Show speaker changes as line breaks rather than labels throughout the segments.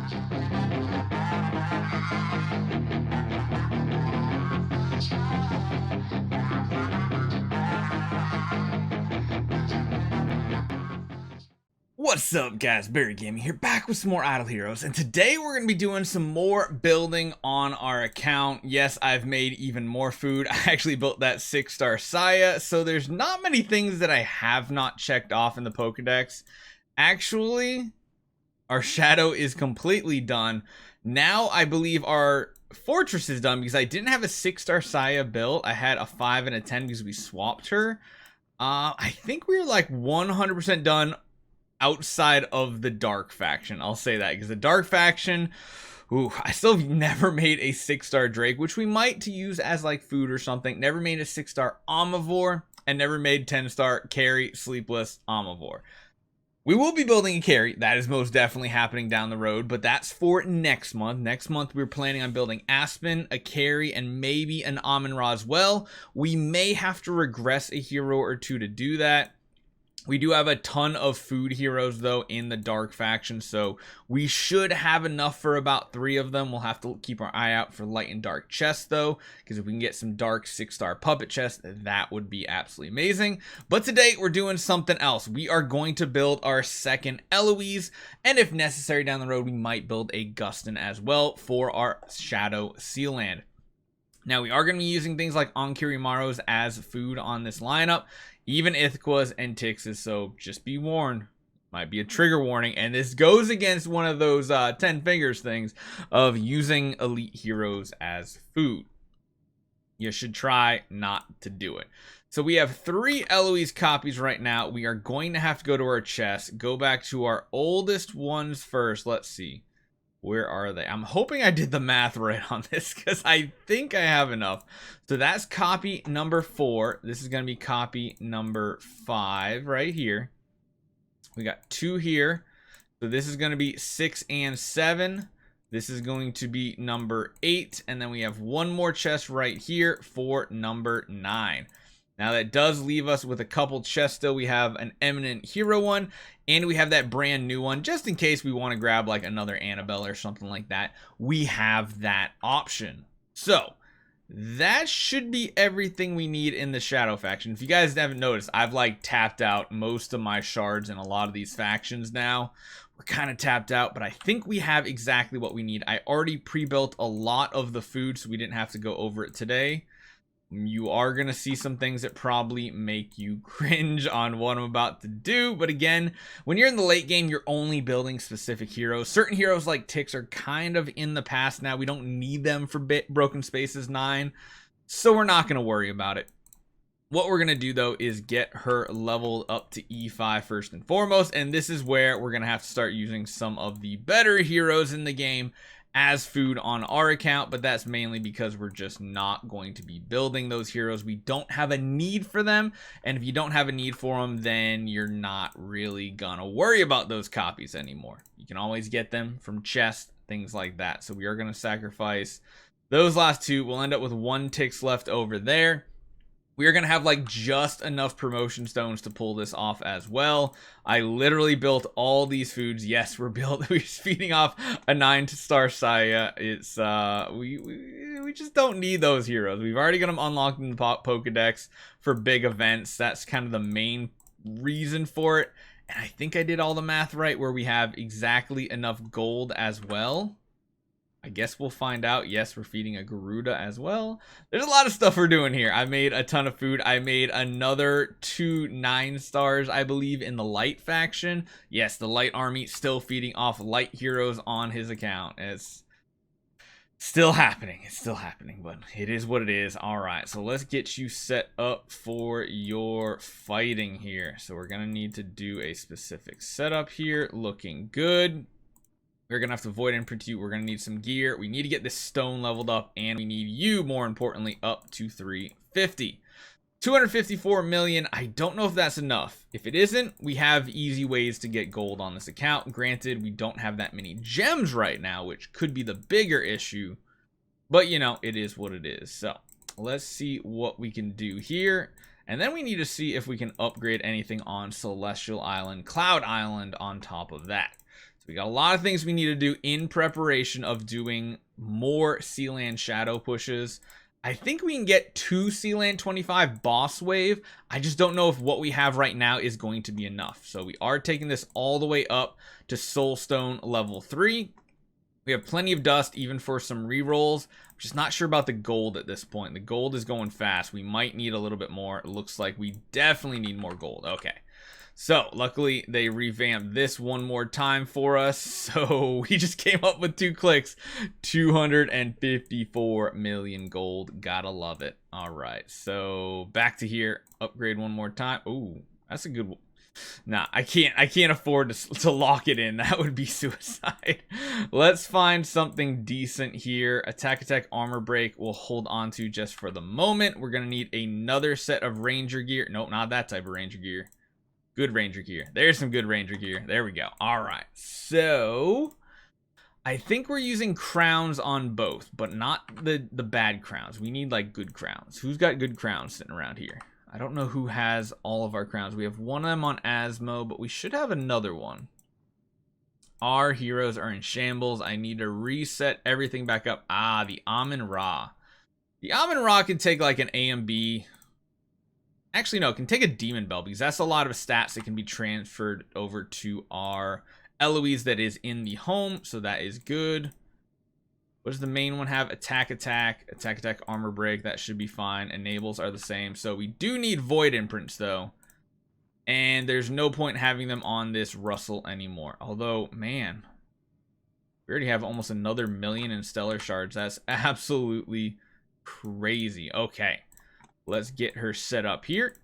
What's up guys, Barry Gaming here, back with some more Idle Heroes, and today we're going to be doing some more building on our account. Yes, I've made even more food. I actually built that 6-star Saya, so there's not many things that I have not checked off in the Pokedex. Actually, our shadow is completely done. Now I believe our fortress is done because I didn't have a 6-star Saya built. I had a 5 and a 10 because we swapped her. I think we were like 100% done outside of the dark faction. I'll say that because the dark faction, ooh, I still have never made a 6-star Drake, which we might to use as like food or something. Never made a 6-star Omnivore, and never made 10-star Carry Sleepless Omnivore. We will be building a carry. That is most definitely happening down the road, but that's for next month. Next month, we're planning on building Aspen, a carry, and maybe an Amon-Ra as well. We may have to regress a hero or two to do that. We do have a ton of food heroes, though, in the dark faction, so we should have enough for about 3 of them. We'll have to keep our eye out for light and dark chests, though, because if we can get some dark 6-star puppet chests, that would be absolutely amazing. But today, we're doing something else. We are going to build our second Eloise, and if necessary down the road, we might build a Gustin as well for our Shadow Sealand. Now, we are going to be using things like Onkirimaros as food on this lineup, even Ithquas and Tixes, so just be warned. Might be a trigger warning, and this goes against one of those 10 fingers things of using elite heroes as food. You should try not to do it. So we have 3 Eloise copies right now. We are going to have to go to our chest, go back to our oldest ones first. Let's see. Where are they? I'm hoping I did the math right on this because I think I have enough. So that's copy number 4. This is going to be copy number 5 right here. We got 2 here. So this is going to be 6 and 7. This is going to be number 8. And then we have one more chest right here for number 9. Now that does leave us with a couple chests still. We have an Eminent Hero one, and we have that brand new one, just in case we want to grab like another Annabelle or something like that. We have that option. So that should be everything we need in the Shadow faction. If you guys haven't noticed, I've like tapped out most of my shards in a lot of these factions now. We're kind of tapped out, but I think we have exactly what we need. I already pre-built a lot of the food, so we didn't have to go over it today. You are going to see some things that probably make you cringe on what I'm about to do. But again, when you're in the late game, you're only building specific heroes. Certain heroes like Tix are kind of in the past now. We don't need them for Broken Spaces 9. So we're not going to worry about it. What we're going to do, though, is get her leveled up to E5 first and foremost. And this is where we're going to have to start using some of the better heroes in the game as food on our account, but that's mainly because we're just not going to be building those heroes. We don't have a need for them, and if you don't have a need for them, then you're not really gonna worry about those copies anymore. You can always get them from chests, things like that. So we are gonna sacrifice those last 2. We'll end up with 1 Tix left over there. We are going to have like just enough promotion stones to pull this off as well. I literally built all these foods. Yes, we're feeding off a 9-star Saya. It's we just don't need those heroes. We've already got them unlocked in the Pokedex for big events. That's kind of the main reason for it. And I think I did all the math right where we have exactly enough gold as well. I guess we'll find out. Yes, we're feeding a Garuda as well. There's a lot of stuff we're doing here. I made a ton of food. I made another 2 9-stars, I believe, in the light faction. Yes, the light army still feeding off light heroes on his account. It's still happening. It's still happening, but it is what it is. All right, so let's get you set up for your fighting here. So we're going to need to do a specific setup here. Looking good. We're going to have to void imprint you. We're going to need some gear. We need to get this stone leveled up, and we need you, more importantly, up to 350. 254 million. I don't know if that's enough. If it isn't, we have easy ways to get gold on this account. Granted, we don't have that many gems right now, which could be the bigger issue. But, you know, it is what it is. So, let's see what we can do here. And then we need to see if we can upgrade anything on Celestial Island, Cloud Island on top of that. So we got a lot of things we need to do in preparation of doing more Sealand Shadow pushes. I think we can get 2 Sealand 25 boss wave. I just don't know if what we have right now is going to be enough. So we are taking this all the way up to Soulstone level 3. We have plenty of dust even for some rerolls. I'm just not sure about the gold at this point. The gold is going fast. We might need a little bit more. It looks like we definitely need more gold. Okay. So, luckily, they revamped this one more time for us. So, we just came up with 2 clicks. 254 million gold. Gotta love it. All right. So, back to here. Upgrade one more time. Ooh, that's a good one. Nah, I can't afford to lock it in. That would be suicide. Let's find something decent here. Attack, armor break we'll hold on to just for the moment. We're going to need another set of ranger gear. Nope, not that type of ranger gear. Good ranger gear. There's some good ranger gear. There we go. All right. So, I think we're using crowns on both, but not the bad crowns. We need like good crowns. Who's got good crowns sitting around here? I don't know who has all of our crowns. We have one of them on Asmo, but we should have another one. Our heroes are in shambles. I need to reset everything back up. Ah, the Amun-Ra. The Amun-Ra can take like an AMB. Actually, no, it can take a Demon Bell because that's a lot of stats that can be transferred over to our Eloise that is in the home. So that is good. What does the main one have? Attack, armor break. That should be fine. Enables are the same. So we do need void imprints though. And there's no point having them on this Russell anymore. Although, man, we already have almost another 1 million in stellar shards. That's absolutely crazy. Okay, let's get her set up here.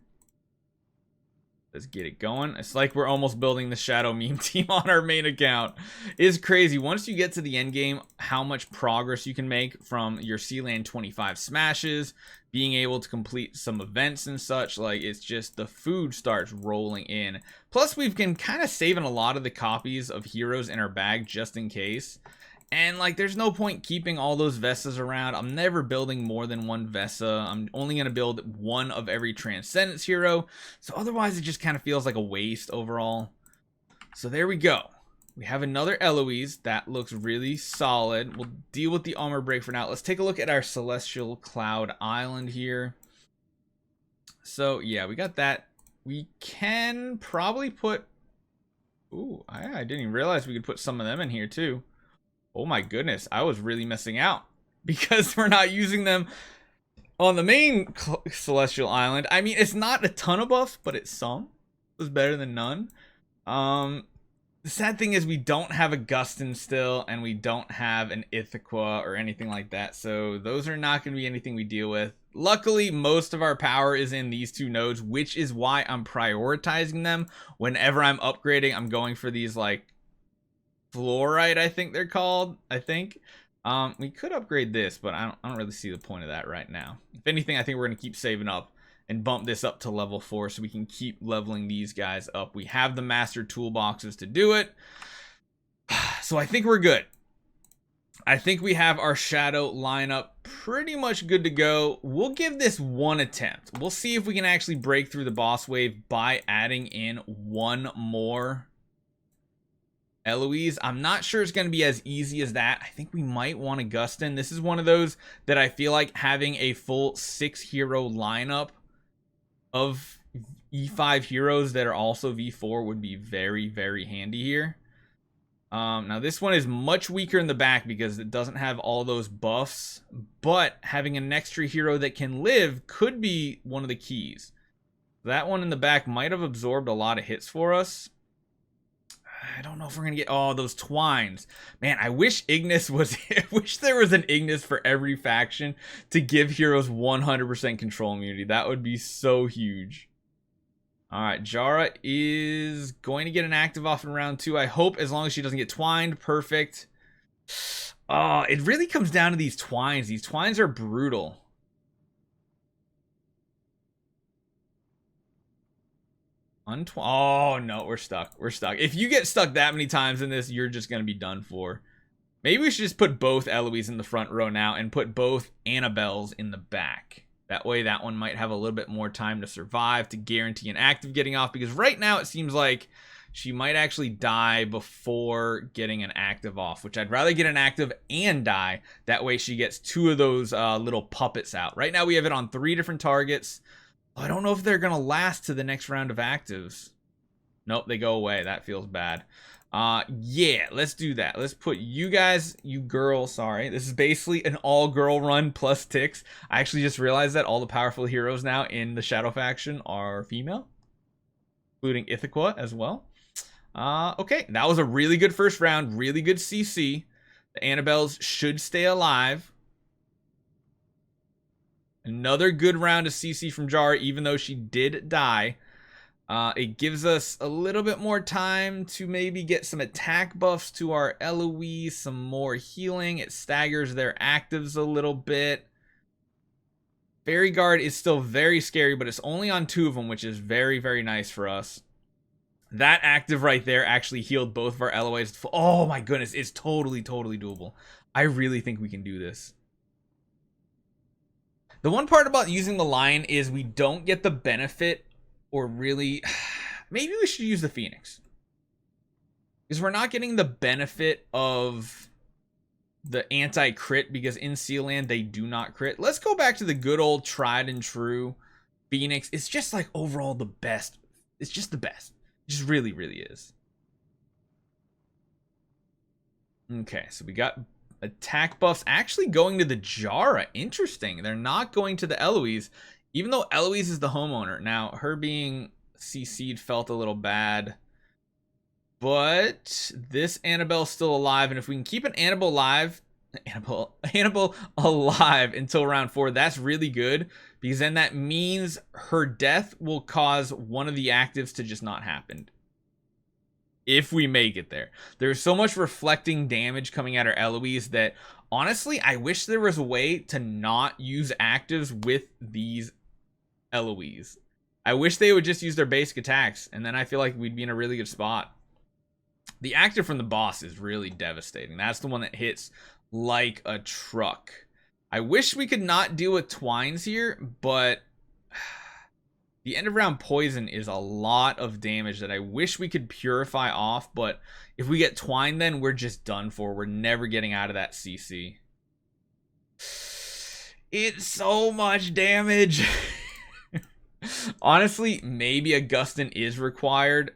Let's get it going. It's like we're almost building the Shadow meme team on our main account. It's crazy. Once you get to the end game, how much progress you can make from your Sealand 25 smashes, being able to complete some events and such. Like, it's just the food starts rolling in. Plus, we've been kind of saving a lot of the copies of heroes in our bag just in case. And, like, there's no point keeping all those Vestas around. I'm never building more than 1 Vesta. I'm only going to build 1 of every Transcendence hero. So, otherwise, it just kind of feels like a waste overall. So, there we go. We have another Eloise. That looks really solid. We'll deal with the armor break for now. Let's take a look at our Celestial Cloud Island here. So, yeah, we got that. We can probably put... Ooh, I didn't even realize we could put some of them in here, too. Oh my goodness, I was really missing out because we're not using them on the main Celestial Island. I mean, it's not a ton of buffs, but it's some. It was better than none. The sad thing is we don't have a Gustin still, and we don't have an Ithaca or anything like that. So those are not going to be anything we deal with. Luckily, most of our power is in these 2 nodes, which is why I'm prioritizing them. Whenever I'm upgrading, I'm going for these like fluorite, I think they're called. We could upgrade this, but I don't really see the point of that right now. If anything, I think we're going to keep saving up and bump this up to level 4 so we can keep leveling these guys up. We have the master toolboxes to do it. So I think we're good. I think we have our Shadow lineup pretty much good to go. We'll give this 1 attempt. We'll see if we can actually break through the boss wave by adding in 1 more Eloise. I'm not sure it's going to be as easy as that. I think we might want a Gustin. This is one of those that I feel like having a full 6 hero lineup of E5 heroes that are also V4 would be very, very handy here. Now this one is much weaker in the back because it doesn't have all those buffs, but having an extra hero that can live could be one of the keys. That one in the back might have absorbed a lot of hits for us. I don't know if we're gonna get those twines. Man, I wish Ignis was I wish there was an Ignis for every faction to give heroes 100% control immunity. That would be so huge. Alright, Jara is going to get an active off in round 2. I hope, as long as she doesn't get twined. Perfect. Oh, it really comes down to these twines. These twines are brutal. Oh no, we're stuck. We're stuck. If you get stuck that many times in this, you're just gonna be done for. Maybe we should just put both Eloise in the front row now and put both Annabelles in the back. That way that one might have a little bit more time to survive, to guarantee an active getting off, because right now it seems like she might actually die before getting an active off, which I'd rather get an active and die. That way she gets 2 of those little puppets out. Right now we have it on 3 different targets. I don't know if they're going to last to the next round of actives. Nope, they go away. That feels bad. Yeah, let's do that. Let's put you guys, you girls, sorry. This is basically an all-girl run plus ticks. I actually just realized that all the powerful heroes now in the Shadow faction are female, including Ithaca as well. Okay, that was a really good first round. Really good CC. The Annabelles should stay alive. Another good round of CC from Jara, even though she did die. It gives us a little bit more time to maybe get some attack buffs to our Eloise, some more healing. It staggers their actives a little bit. Fairy Guard is still very scary, but it's only on 2 of them, which is very, very nice for us. That active right there actually healed both of our Eloise. Oh my goodness, it's totally, totally doable. I really think we can do this. The one part about using the lion is we don't get the benefit, or really, maybe we should use the Phoenix, because we're not getting the benefit of the anti-crit, because in Sealand they do not crit. Let's go back to the good old tried and true Phoenix. It's just like overall the best. It's just the best. It just really, really is. Okay, so we got attack buffs actually going to the Jara. Interesting. They're not going to the Eloise, even though Eloise is the homeowner. Now, her being CC'd felt a little bad, but this Annabelle's still alive, and if we can keep an Annabelle alive, Annabelle alive until round 4, that's really good, because then that means her death will cause one of the actives to just not happen. If we make it there. There's so much reflecting damage coming at our Eloise that, honestly, I wish there was a way to not use actives with these Eloise. I wish they would just use their basic attacks, and then I feel like we'd be in a really good spot. The active from the boss is really devastating. That's the one that hits like a truck. I wish we could not deal with twines here, but the end of round poison is a lot of damage that I wish we could purify off, but if we get twine, then we're just done for. We're never getting out of that CC. It's so much damage. Honestly, maybe Augustin is required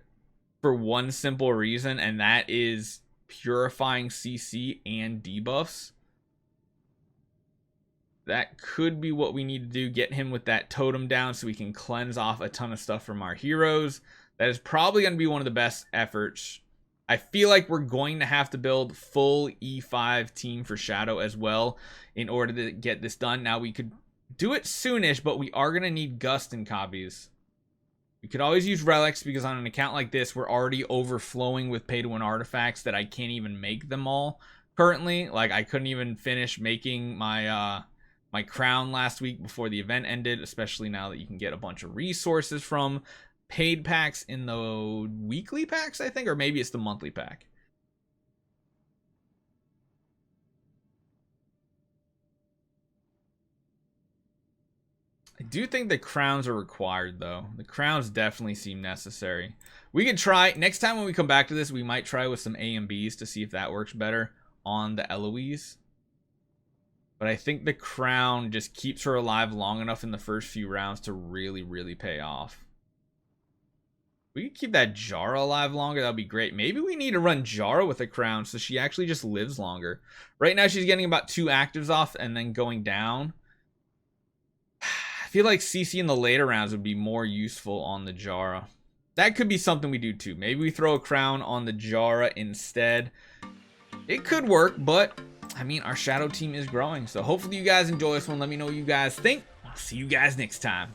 for one simple reason, and that is purifying CC and debuffs. That could be what we need to do. Get him with that totem down so we can cleanse off a ton of stuff from our heroes. That is probably going to be one of the best efforts. I feel like we're going to have to build full E5 team for Shadow as well in order to get this done. Now, we could do it soonish, but we are going to need Gust and copies. We could always use relics, because on an account like this, we're already overflowing with pay-to-win artifacts that I can't even make them all currently. Like, I couldn't even finish making my my crown last week before the event ended, especially now that you can get a bunch of resources from paid packs in the weekly packs, I think, or maybe it's the monthly pack. I do think the crowns are required, though. The crowns definitely seem necessary. We could try, next time when we come back to this, we might try with some A and Bs to see if that works better on the Eloise. But I think the crown just keeps her alive long enough in the first few rounds to really, really pay off. We could keep that Jara alive longer, that would be great. Maybe we need to run Jara with a crown so she actually just lives longer. Right now she's getting about 2 actives off and then going down. I feel like CC in the later rounds would be more useful on the Jara. That could be something we do too. Maybe we throw a crown on the Jara instead. It could work, but I mean, our Shadow team is growing. So hopefully you guys enjoy this one. Let me know what you guys think. I'll see you guys next time.